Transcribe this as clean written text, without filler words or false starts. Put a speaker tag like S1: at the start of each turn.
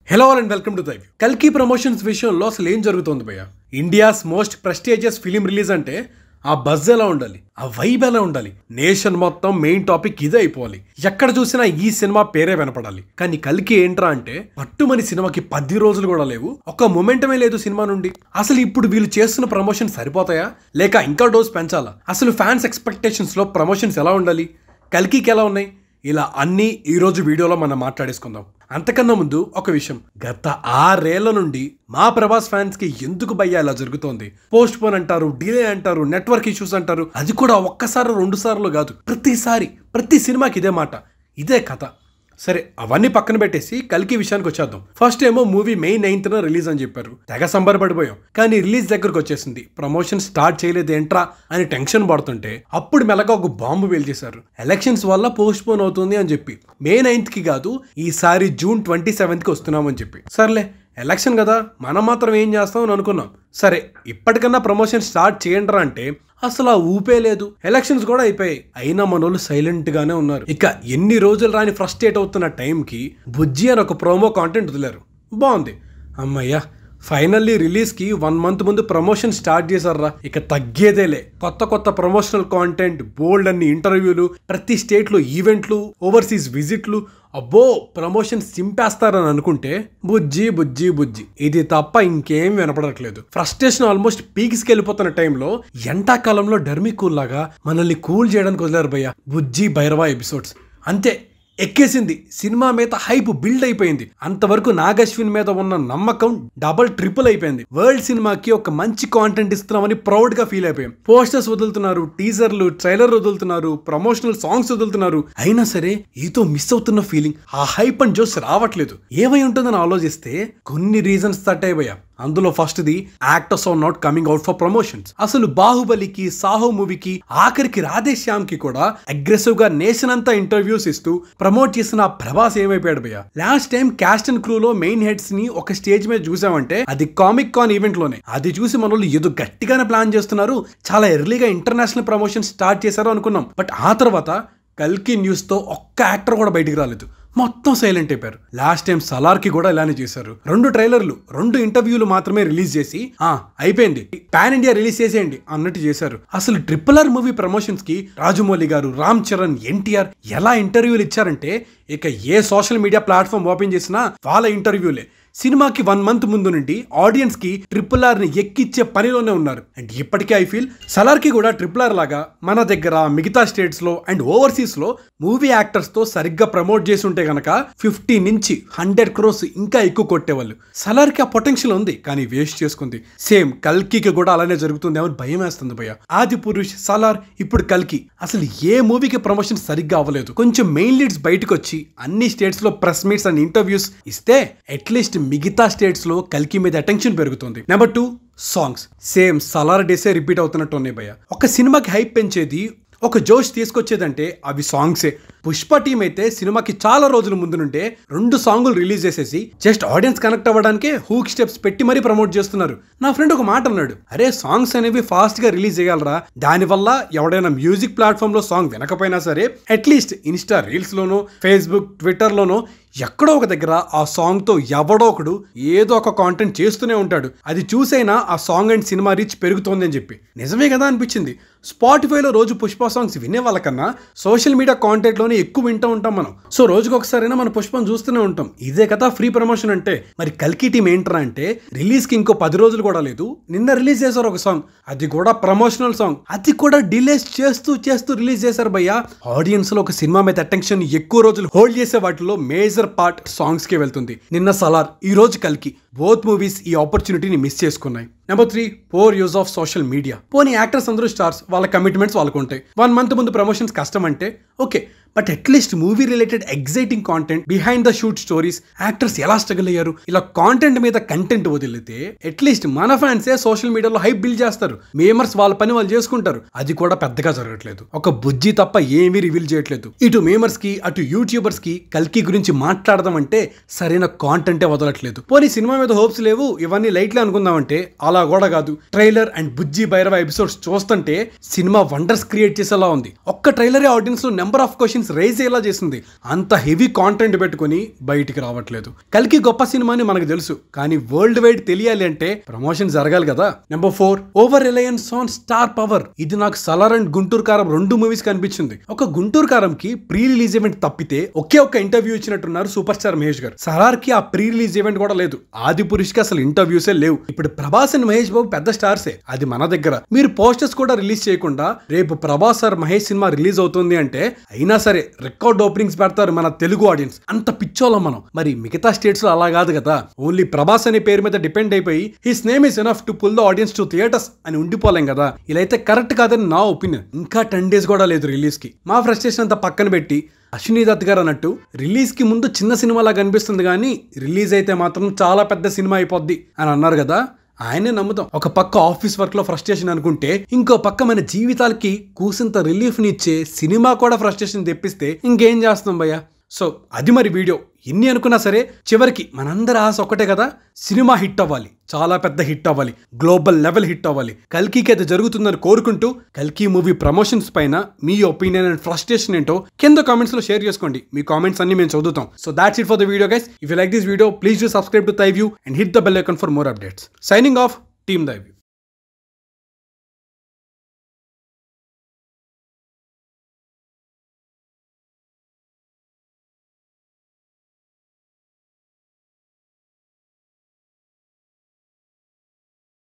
S1: Hello and welcome to the view. కల్కి promotions విషయంలో అసలు ఏం జరుగుతుంది భయ్య? India's most prestigious film release అంటే ఆ బజ్ ఎలా ఉండాలి, ఆ వైబ్ ఎలా ఉండాలి, నేషన్ మొత్తం మెయిన్ టాపిక్ ఇదే అయిపోవాలి. ఎక్కడ చూసినా ఈ సినిమా పేరే వినపడాలి. కానీ కల్కి ఏంట్రా అంటే పట్టుమని సినిమాకి 10 రోజులు కూడా లేవు, ఒక మొమెంటమే లేదు సినిమా నుండి. అసలు ఇప్పుడు వీళ్ళు చేస్తున్న ప్రమోషన్ సరిపోతాయా లేక ఇంకా డోస్ పెంచాలా? అసలు ఫ్యాన్స్ ఎక్స్పెక్టేషన్స్ లో ప్రమోషన్స్ ఎలా ఉండాలి, కల్కికి ఎలా ఉన్నాయి, ఇలా అన్నీ ఈరోజు వీడియోలో మనం మాట్లాడేసుకుందాం. అంతకన్నా ముందు ఒక విషయం, గత 6 ఏళ్ల నుండి మా ప్రభాస్ ఫ్యాన్స్ కి ఎందుకు భయ్యా ఇలా జరుగుతోంది? పోస్ట్ పోన్ అంటారు, డిలే అంటారు, నెట్వర్క్ ఇష్యూస్ అంటారు. అది కూడా ఒక్కసారి 2 సార్లు కాదు, ప్రతిసారి ప్రతి సినిమాకి ఇదే మాట, ఇదే కథ. సరే అవన్నీ పక్కన పెట్టేసి కల్కి విషయానికి వచ్చేద్దాం. ఫస్ట్ ఏమో మూవీ May 9th రిలీజ్ అని చెప్పారు, తెగ సంబరపడిపోయాం. కానీ రిలీజ్ దగ్గరకు వచ్చేసింది, ప్రమోషన్ స్టార్ట్ చేయలేదు ఏంట్రా అని టెన్షన్ పడుతుంటే అప్పుడు మెల్లగా ఒక బాంబు పేల్చేశారు. ఎలక్షన్స్ వల్ల పోస్ట్ పోన్ అవుతుంది అని చెప్పి May 9th కాదు, ఈసారి June 27th వస్తున్నామని చెప్పి. సర్లే ఎలక్షన్ కదా, మనం మాత్రం ఏం చేస్తాం అని అనుకున్నాం. సరే ఇప్పటికన్నా ప్రమోషన్ స్టార్ట్ చేయండిరా అంటే అసలు ఆ ఊపే లేదు. ఎలక్షన్స్ కూడా అయిపోయాయి, అయినా మనోళ్ళు సైలెంట్ గానే ఉన్నారు. ఇక ఎన్ని రోజులు రాని ఫ్రస్ట్రేట్ అవుతున్న టైంకి బుజ్జి అని ఒక ప్రోమో కాంటెంట్ వదిలారు. బాగుంది, అమ్మయ్యా ఫైనల్లీ రిలీజ్ కి 1 month ముందు ప్రమోషన్ స్టార్ట్ చేశారా. ఇక తగ్గేదేలే, కొత్త ప్రమోషనల్ కాంటెంట్, బోల్డ్ అన్ని ఇంటర్వ్యూలు, ప్రతి స్టేట్ లో ఈవెంట్లు, ఓవర్సీస్ విజిట్లు. అబ్బో ప్రమోషన్ సింపేస్తారని అనుకుంటే బుజ్జి బుజ్జి బుజ్జి ఇది తప్ప ఇంకేం వినపడట్లేదు. ఫ్రస్ట్రేషన్ ఆల్మోస్ట్ పీక్స్కి వెళ్ళిపోతున్న టైంలో ఎండాకాలంలో డర్మీ కూల్ లాగా మనల్ని కూల్ చేయడానికి వదిలేరు భయ్య బుజ్జి భైరవ ఎపిసోడ్స్. అంతే ఎక్కేసింది, సినిమా మీద హైప్ బిల్డ్ అయిపోయింది. అంతవరకు నాగశ్విన్ మీద ఉన్న నమ్మకం డబల్ ట్రిపుల్ అయిపోయింది. వరల్డ్ సినిమాకి ఒక మంచి కాంటెంట్ ఇస్తున్నామని ప్రౌడ్ గా ఫీల్ అయిపోయాం. పోస్టర్స్ వదులుతున్నారు, టీజర్లు, ట్రైలర్ వదులుతున్నారు, ప్రమోషనల్ సాంగ్స్ వదులుతున్నారు. అయినా సరే ఏదో మిస్ అవుతున్న ఫీలింగ్, ఆ హైప్ అండ్ జోస్ రావట్లేదు. ఏమై ఉంటుందని ఆలోచిస్తే కొన్ని రీజన్స్ తట్ అయిపోయా. అందులో first the actors are not coming out for promotions. అసలు బాహుబలికి, సాహో మూవీకి, ఆఖరికి రాధేశ్యామ్ కి కూడా అగ్రెసివ్ గా నేషన్ అంతా ఇంటర్వ్యూస్ ఇస్తూ ప్రమోట్ చేసిన ప్రభాస్ ఏమైపోయాడు భయ్య. Last time caste and crew లో మెయిన్ హెడ్స్ ని ఒక స్టేజ్ మీద చూసామంటే అది కామిక్ కాన్ ఈవెంట్ లోనే. అది చూసి మన వాళ్ళు ఏదో గట్టిగానే ప్లాన్ చేస్తున్నారు, చాలా ఎర్లీగా ఇంటర్నేషనల్ ప్రమోషన్ స్టార్ట్ చేశారు అనుకున్నాం. బట్ ఆ తర్వాత కల్కి న్యూస్ తో ఒక్క యాక్టర్ కూడా బయటికి రాలేదు, మొత్తం సైలెంట్ అయిపోయారు. లాస్ట్ టైం సలార్ కి కూడా ఇలానే చేశారు. 2 ట్రైలర్లు, 2 ఇంటర్వ్యూలు మాత్రమే రిలీజ్ చేసి అయిపోయింది, పాన్ ఇండియా రిలీజ్ చేసేయండి అన్నట్టు చేశారు. అసలు RRR మూవీ ప్రమోషన్స్ కి రాజమౌళి గారు, రామ్ చరణ్, ఎన్టీఆర్ ఎలా ఇంటర్వ్యూలు ఇచ్చారంటే ఇక ఏ సోషల్ మీడియా ప్లాట్ఫామ్ ఓపెన్ చేసినా వాళ్ళ ఇంటర్వ్యూలే. సినిమాకి 1 month ముందు నుండి ఆడియన్స్ కి RRR ని ఎక్కిచ్చే పనిలోనే ఉన్నారు. అండ్ ఇప్పటికే ఐ ఫీల్ సలార్ కి కూడా RRR లాగా మన దగ్గర మిగతా స్టేట్స్ లో అండ్ ఓవర్సీస్ లో మూవీ యాక్టర్స్ తో సరిగ్గా ప్రమోట్ చేసి ఉంటే గనక 50 నుంచి 100 crores ఇంకా ఎక్కువ కొట్టేవాళ్ళు. సలార్ కి ఆ పొటెన్షియల్ ఉంది, కానీ వేస్ట్ చేసుకుంది. సేమ్ కల్కి కూడా అలానే జరుగుతుంది అని భయం వేస్తుంది భయ్య. ఆది పురుష్, సలార్, ఇప్పుడు కల్కి. అసలు ఏ మూవీకి ప్రమోషన్ సరిగ్గా అవ్వలేదు. కొంచెం మెయిన్ లీడ్స్ బయటకు వచ్చి అన్ని స్టేట్స్ లో ప్రెస్ మీట్స్ అండ్ ఇంటర్వ్యూస్ ఇస్తే అట్లీస్ట్ మిగతా స్టేట్స్ లో కల్కి మీద అటెన్షన్ పెరుగుతుంది. Number 2 songs. సేమ్ సలార్ డేసే రిపీట్ అవుతున్నట్టు ఉన్నాయి భయ్య. ఒక సినిమాకి హైప్ పెంచేది, ఒక జోష్ తీసుకొచ్చేదంటే అవి సాంగ్సే. పుష్ప టీం అయితే సినిమాకి చాలా రోజుల ముందు నుండే 2 సాంగులు రిలీజ్ చేసేసి జస్ట్ ఆడియన్స్ కనెక్ట్ అవ్వడానికే హూక్ స్టెప్స్ పెట్టి మరీ ప్రమోట్ చేస్తున్నారు. నా ఫ్రెండ్ ఒక మాట అన్నాడు, అరే సాంగ్స్ అనేవి ఫాస్ట్ గా రిలీజ్ చేయగలరా, దానివల్ల ఎవడైనా మ్యూజిక్ ప్లాట్ఫామ్ లో సాంగ్ వినకపోయినా సరే అట్లీస్ట్ ఇన్స్టా రీల్స్ లోనో, ఫేస్బుక్, ట్విట్టర్ లోనో ఎక్కడో ఒక దగ్గర ఆ సాంగ్ తో ఎవడో ఒకడు ఏదో ఒక కాంటెంట్ చేస్తూనే ఉంటాడు. అది చూసైనా ఆ సాంగ్ అండ్ సినిమా రీచ్ పెరుగుతోంది అని చెప్పి నిజమే కదా అనిపించింది. స్పాటిఫైలో రోజు పుష్ప సాంగ్స్ వినే వాళ్ళకన్నా సోషల్ మీడియా కాంటెంట్ లోనే ఎక్కువ వింటూ ఉంటాం మనం. సో రోజుకి ఒకసారైనా మన పుష్పం చూస్తూనే ఉంటాం. ఇదే కదా ఫ్రీ ప్రమోషన్ అంటే. మరి కల్కి టీం ఏంట్రా అంటే రిలీజ్ కి ఇంకో 10 రోజులు కూడా లేదు, నిన్న రిలీజ్ చేశారు ఒక సాంగ్, అది కూడా ప్రమోషనల్ సాంగ్. అది కూడా డిలేస్ చేస్తూ రిలీజ్ చేశారు భయ్యా. ఆడియన్స్ లో ఒక సినిమా మీద అటెన్షన్ ఎక్కువ రోజులు హోల్డ్ చేసే వాటిలో మేజర్ పార్ట్ సాంగ్స్ కే వెళ్తుంది. నిన్న సలార్, ఈ రోజు కల్కి. బోత్ మూవీస్ ఈ ఆపర్చునిటీని మిస్ చేసుకున్నాయి. Number 3 poor use of social media. పోనీ యాక్టర్స్ అందరూ స్టార్స్, వాళ్ళ కమిట్మెంట్స్ వాళ్ళకు ఉంటాయి. 1 month ముందు ప్రమోషన్స్ కష్టం అంటే okay, but at least movie related exciting content, behind the shoot stories, actors ఎలా స్ట్రగుల్ అయ్యారు, ఇలా కాంటెంట్ మీద కంటెంట్ వదిలితే అట్లీస్ట్ మన ఫ్యాన్సే సోషల్ మీడియాలో హైప్ బిల్డ్ చేస్తారు. మేమర్స్ వాళ్ళ పని వాళ్ళు చేసుకుంటారు. అది కూడా పెద్దగా జరగట్లేదు. ఒక బుజ్జి తప్ప ఏమీ రివీల్ చేయట్లేదు. ఇటు మేమర్స్ కి అటు యూట్యూబర్స్ కి కల్కి గురించి మాట్లాడదాం అంటే సరైన కాంటెంటే వదలట్లేదు. పోనీ సినిమా మీద హోప్స్ లేవు, ఇవన్నీ లైట్లే అనుకుందామంటే అలా కూడా కాదు. Trailer and Bujji Bhairava episodes చూస్తుంటే సినిమా వండర్స్ క్రియేట్ చేసేలా ఉంది. ఒక్క ట్రైలరే ఆడియన్స్ లో number of questions expectations rise అయ్యేలా చేసింది. అంత హెవీ కాంటెంట్ పెట్టుకుని బయటికి రావట్లేదు. కల్కి గొప్ప సినిమా అని మనకు తెలుసు, కానీ వరల్డ్ వైడ్ తెలియాలి అంటే ప్రమోషన్ జరగాలి కదా. Number 4, over Reliance on star power. ఇది నాకు సలార్ అండ్ గుంటూరు కారం 2 మూవీస్ కనిపించింది. ఒక గుంటూరు కారంకి ప్రీ రిలీజ్ ఈవెంట్ తప్పితే ఒకే ఒక్క ఇంటర్వ్యూ ఇచ్చినట్టున్నారు సూపర్ స్టార్ మహేష్ గారు. సలార్ కి ఆ ప్రీ రిలీజ్ ఈవెంట్ కూడా లేదు. ఆదిపురుష్ కి అసలు ఇంటర్వ్యూసే లేవు. ఇప్పుడు ప్రభాస్ అండ్ మహేష్ బాబు పెద్ద స్టార్సే, అది మన దగ్గర. మీరు పోస్టర్స్ కూడా రిలీజ్ చేయకుండా రేపు ప్రభాస్ ఆర్ మహేష్ సినిమా రిలీజ్ అవుతుంది అంటే అయినా సరే రికార్డ్ ఓపెనింగ్స్ పెడతారు మన తెలుగు ఆడియన్స్. అంత పిచ్చోళ్ళం మనం. మరి మిగతా స్టేట్స్ లో అలా కాదు కదా. ఓన్లీ ప్రభాస్ అనే పేరు మీద డిపెండ్ అయిపోయి his name is enough to pull the audience to theatres అని ఉండిపోలేం కదా. ఇలా అయితే కరెక్ట్ కాదని నా ఒపీనియన్. ఇంకా 10 days కూడా లేదు రిలీజ్ కి. మా ఫ్రస్ట్రేషన్ అంతా పక్కన పెట్టి అశ్విని దత్ గారు అన్నట్టు రిలీజ్ కి ముందు చిన్న సినిమాలా కనిపిస్తుంది, కానీ రిలీజ్ అయితే మాత్రం చాలా పెద్ద సినిమా అయిపోద్ది అని అన్నారు కదా. ఆయనే నమ్ముతాం. ఒక పక్క ఆఫీస్ వర్క్ లో ఫ్రస్ట్రేషన్ అనుకుంటే, ఇంకో పక్క మన జీవితాలకి కూసింత రిలీఫ్ ని ఇచ్చే సినిమా కూడా ఫ్రస్ట్రేషన్ తెప్పిస్తే ఇంకేం చేస్తాం భయ్యా. సో అది మరి వీడియో. ఎన్ని అనుకున్నా సరే చివరికి మనందరి ఆశ ఒక్కటే కదా, సినిమా హిట్ అవ్వాలి, చాలా పెద్ద హిట్ అవ్వాలి, గ్లోబల్ లెవెల్ హిట్ అవ్వాలి. కల్కికి అది జరుగుతుందని కోరుకుంటూ కల్కి మూవీ ప్రమోషన్స్ పైన మీ ఒపీనియన్ అండ్ ఫ్రస్ట్రేషన్ ఏంటో కింద కామెంట్స్ లో షేర్ చేసుకోండి. మీ కామెంట్స్ అన్ని మేము చదువుతాం. So that's it for the video guys. If you like this video please do subscribe to Thy View and hit the bell icon for more updates. Signing off, team Thy view.